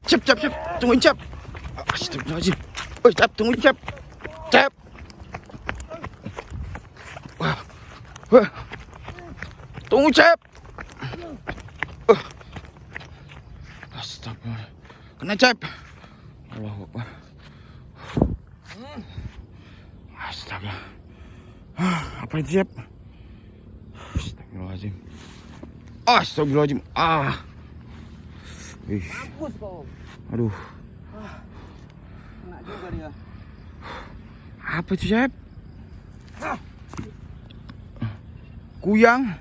Cep. Tungguin Cep. Astagfirullahaladzim. Oh Cep, tungguin Cep. Cep. Wah. Tunggu Cep. Astagfirullah. Kena Cep. Allahu Akbar. Astaga. Apa itu Cep? Astagfirullahaladzim. Astagfirullahaladzim. Mampus kau. Aduh. Kena juga dia. Apa itu Cep? Kuyang.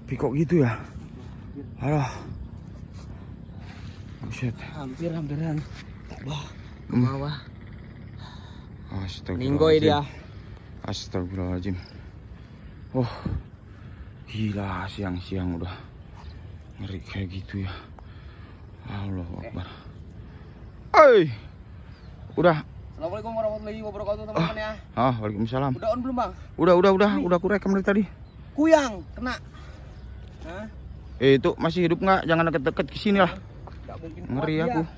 Tapi kok gitu ya? Alah. Buset. Hampiran. Wah, ke bawah. Astagfirullahaladzim. Ninggoy dia. Astagfirullahaladzim. Oh, gila siang-siang udah ngeri kayak gitu ya. Allahu Akbar. Udah. Assalamualaikum warahmatullahi wabarakatuh teman-teman ya. Waalaikumsalam. Udah on belum bang? Udah aku rekam dari tadi. Kuyang kena. Hah? Itu masih hidup nggak? Jangan deket-deket ke sini lah. Gak mungkin Ngeri kuat aku. dia.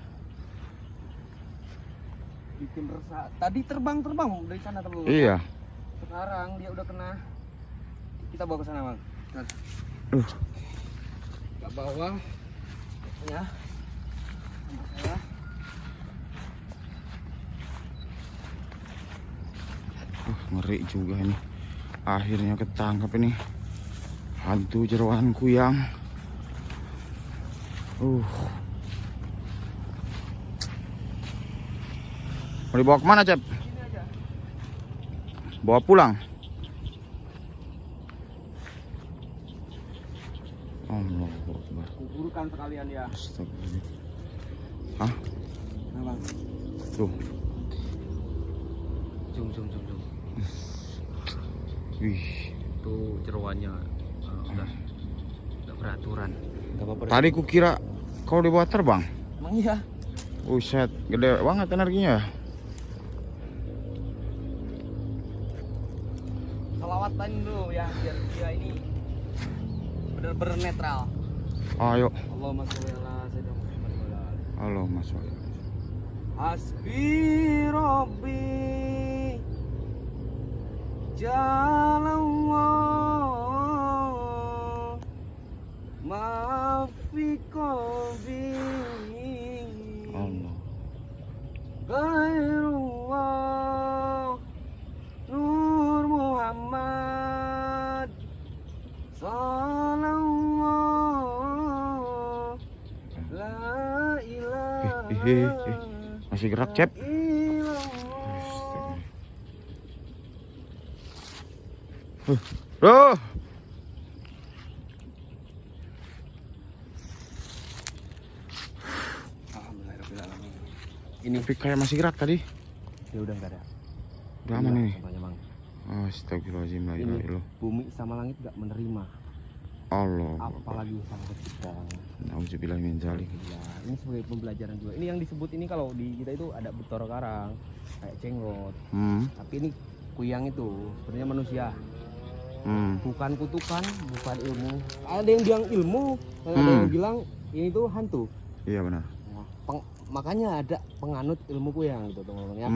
Bikin resah. Tadi terbang dari sana teman-teman. Iya. Sekarang dia udah kena. Kita bawa ke sana bang. Ke bawah. Ya. Ya. Ngeri juga ini. Akhirnya ketangkap ini. Hantu jeroan kuyang. Mau dibawa kemana Cep? Sini aja. Bawa pulang. Allahu Akbar. Kuburkan sekalian ya. Astagfirullah. Hah? Nah bang. Tuh. Zoom. Wih. Tuh jeroannya udah beraturan. Gak apa-apa. Tadi kukira kau dibawa terbang. Emang iya. Buset, gede banget energinya. Selawatan dulu ya biar dia ini benar-benar netral. Ayo. Allahumma sholli ala sayyidina Muhammad wa ala alihi. Allahumma sholli. Hasbi Rabbi Jalallah Mafi qalbi Allah. Ghairullah Nur Muhammad Sallallahu La ilaha Masih gerak Cep. Ini Tapi kayak masih gerak tadi. dia udah enggak ada. Udah aman ini. Contohnya bang. Astagfirullahaladzim. La ilaha Ini illallah. bumi sama langit gak menerima. Allah. Apalagi sama kita. Nauzubillah min dzalik. Ini sebagai pembelajaran juga. Ini yang disebut ini kalau di kita itu ada betoro karang, kayak cengot. Tapi ini kuyang itu sebenarnya manusia. Bukan kutukan, bukan ilmu. Ada yang bilang ilmu, ada yang bilang ini tuh hantu. Iya benar. Makanya ada penganut ilmu kuyang gitu teman-teman ya.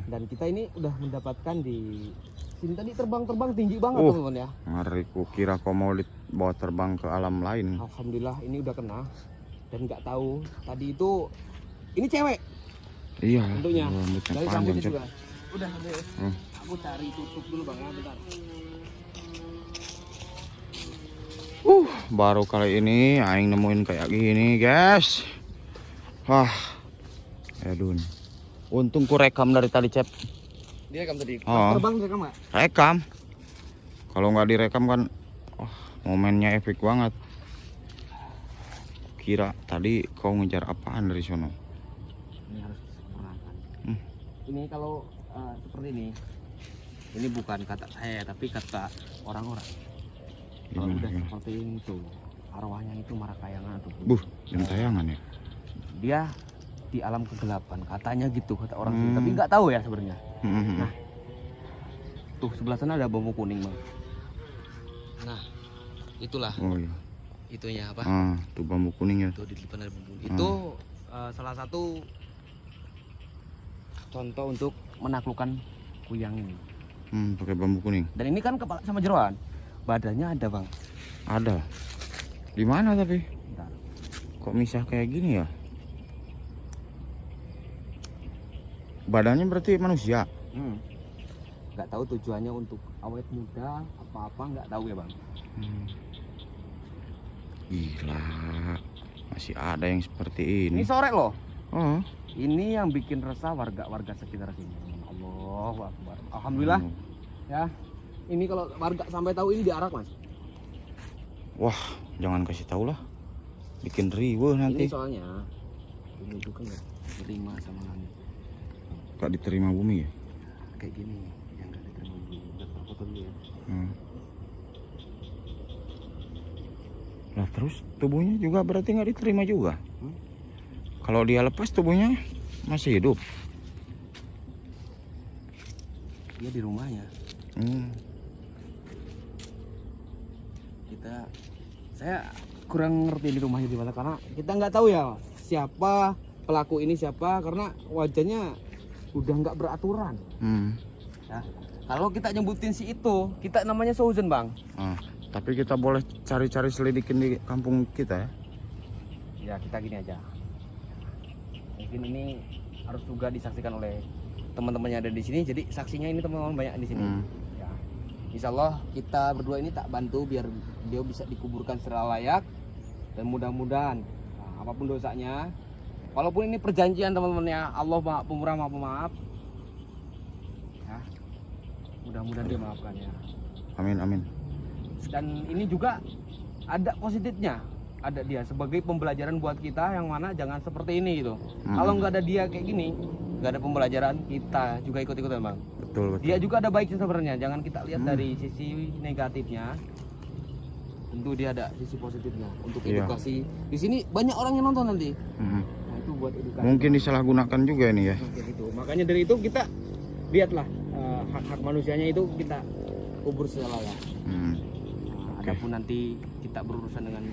Dan kita ini udah mendapatkan di sini tadi terbang tinggi banget teman-teman ya. Ngeri, kukira kau mau dibawa terbang ke alam lain. Alhamdulillah ini udah kena dan nggak tahu tadi itu ini cewek. Iya. Bentuknya. Rambutnya Dari panjang rambutnya Cep. juga. Udah ambil. Aku cari tutup dulu bang ya bentar. Baru kali ini aing nemuin kayak gini guys. Aduh. Untung ku rekam dari tadi Cep. Direkam tadi. Oh. Terbang direkam nggak? Rekam. Kalau nggak direkam kan, momennya epic banget. Kira tadi kau ngejar apaan dari sono? Ini harus disempurnakan. Ini kalau seperti ini bukan kata saya tapi kata orang-orang. Kalau udah seperti ini tuh arwahnya itu marakayangan tuh. Gentayangan ya. Dia di alam kegelapan katanya gitu kata orang sini, tapi nggak tahu ya sebenarnya. Nah, tuh sebelah sana ada bambu kuning bang. Nah, itulah. Oh iya. itunya apa? Tuh bambu kuning ya. Tuh di depan ada bambu. Itu salah satu contoh untuk menaklukkan kuyang ini. Pakai bambu kuning. Dan ini kan kepala sama jeroan. Badannya ada, Bang. Ada. Di mana tapi? Bentar. Kok misah kayak gini ya? Badannya berarti manusia. Nggak tahu tujuannya untuk awet muda apa-apa, nggak tahu ya, Bang. Gila, masih ada yang seperti ini. Ini sore loh. Oh. Ini yang bikin resah warga sekitar sini. Allahu Akbar. Alhamdulillah. Ya. Ini kalau warga sampai tahu ini diarak, Mas. Wah, jangan kasih tahu lah. Bikin riweuh nanti. Ini soalnya ini juga nggak diterima sama kami. Gak diterima bumi ya? Kayak gini yang nggak diterima bumi. Udah foto dulu ya. Nah terus tubuhnya juga berarti nggak diterima juga. Kalau dia lepas tubuhnya masih hidup. Dia di rumahnya. Saya kurang ngerti di rumahnya di mana karena kita nggak tahu ya siapa pelaku ini siapa karena wajahnya udah nggak beraturan. Ya, kalau kita nyebutin si itu kita namanya Suuzon, Bang. Tapi kita boleh cari-cari selidikin di kampung kita ya. Ya kita gini aja. Mungkin ini harus juga disaksikan oleh teman-temannya ada di sini. Jadi saksinya ini teman-teman banyak di sini. Ya, Insya Allah kita berdua ini tak bantu biar dia bisa dikuburkan secara layak dan mudah-mudahan apapun dosanya, walaupun ini perjanjian teman-temannya Allah pemurah maaf pemaaf. Ya, mudah-mudahan dia maafkan ya. Amin amin. Dan ini juga ada positifnya, ada dia sebagai pembelajaran buat kita yang mana jangan seperti ini gitu. Kalau nggak ada dia kayak gini, nggak ada pembelajaran, kita juga ikut-ikutan, Bang. Betul. Dia juga ada baiknya sebenarnya, jangan kita lihat dari sisi negatifnya. Tentu dia ada sisi positifnya untuk edukasi. Di sini banyak orang yang nonton nanti. Nah, itu buat edukasi. Mungkin disalahgunakan juga ini ya. Gitu. Makanya dari itu kita lihatlah hak-hak manusianya itu kita kubur secara layak. Adapun nanti kita berurusan dengan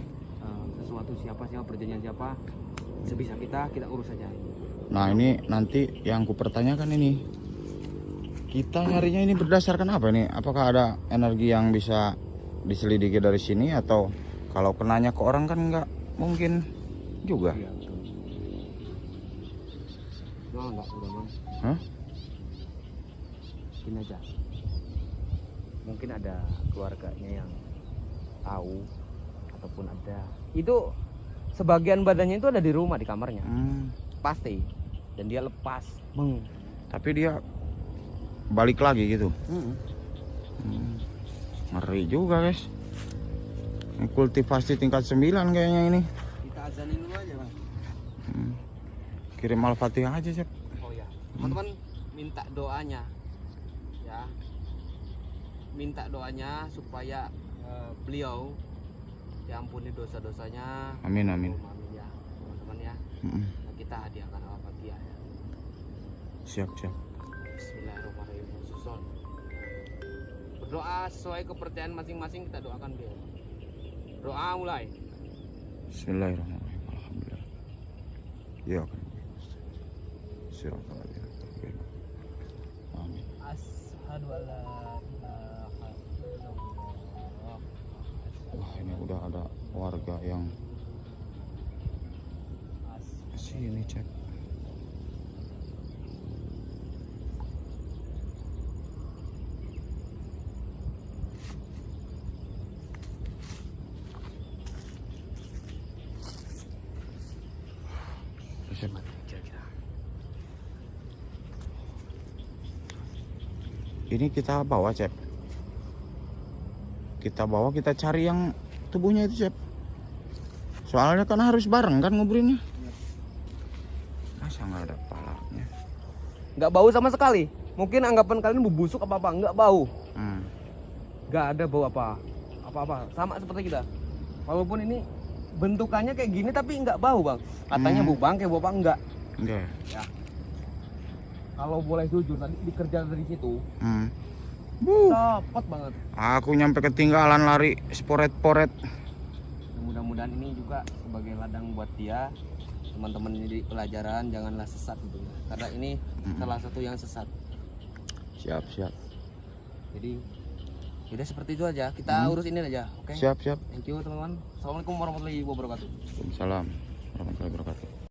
sesuatu siapa perjanjian siapa sebisa kita urus saja. Nah ini nanti yang ku pertanyakan ini, kita nyarinya ini berdasarkan apa nih? Apakah ada energi yang bisa diselidiki dari sini atau kalau kenanya ke orang kan nggak mungkin juga? Iya, betul. Enggak udah, Bang. Gini aja. Mungkin ada keluarganya yang tahu ataupun ada itu sebagian badannya itu ada di rumah di kamarnya pasti dan dia lepas tapi dia balik lagi gitu. Ngeri juga guys, ini kultivasi tingkat 9 kayaknya ini. Kita azanin dulu aja, Bang. Kirim Al-Fatihah aja Cep. Oh ya teman-teman minta doanya ya, minta doanya supaya beliau diampuni dosa-dosanya. Amin amin. Amin ya teman-teman ya. Nah, kita hadiahkan Al-Fatihah ya. Siap. Bismillahirrahmanirrahim. Susun berdoa sesuai kepercayaan masing-masing, kita doakan beliau. Doa mulai. Bismillahirrahmanirrahim. Alhamdulillah. Ya. Siap. Amin. Asyhadu an la ilaha illallah. Wah ini udah ada warga yang sini Cep. Ini kita bawa Cep. Kita bawa, kita cari yang tubuhnya itu Cep. Soalnya kan harus bareng kan nguburinnya. Masa nggak ada kepalanya? Nggak bau sama sekali. Mungkin anggapan kalian busuk apa-apa, nggak bau. Nggak ada bau apa-apa. Sama seperti kita. Walaupun ini bentukannya kayak gini tapi nggak bau, Bang. Katanya bau bangke, bau apa enggak? Enggak. Ya. Kalau boleh jujur tadi dikerja dari situ. Cepet banget. Aku nyampe ketinggalan lari sporet-poret. mudah-mudahan ini juga sebagai ladang buat dia, teman-teman ini di pelajaran, janganlah sesat gitu ya. Karena ini salah satu yang sesat. Siap. Jadi udah seperti itu aja, kita urus ini aja, oke? Siap. Thank you teman-teman. Assalamualaikum warahmatullahi wabarakatuh. Waalaikumsalam warahmatullahi wabarakatuh.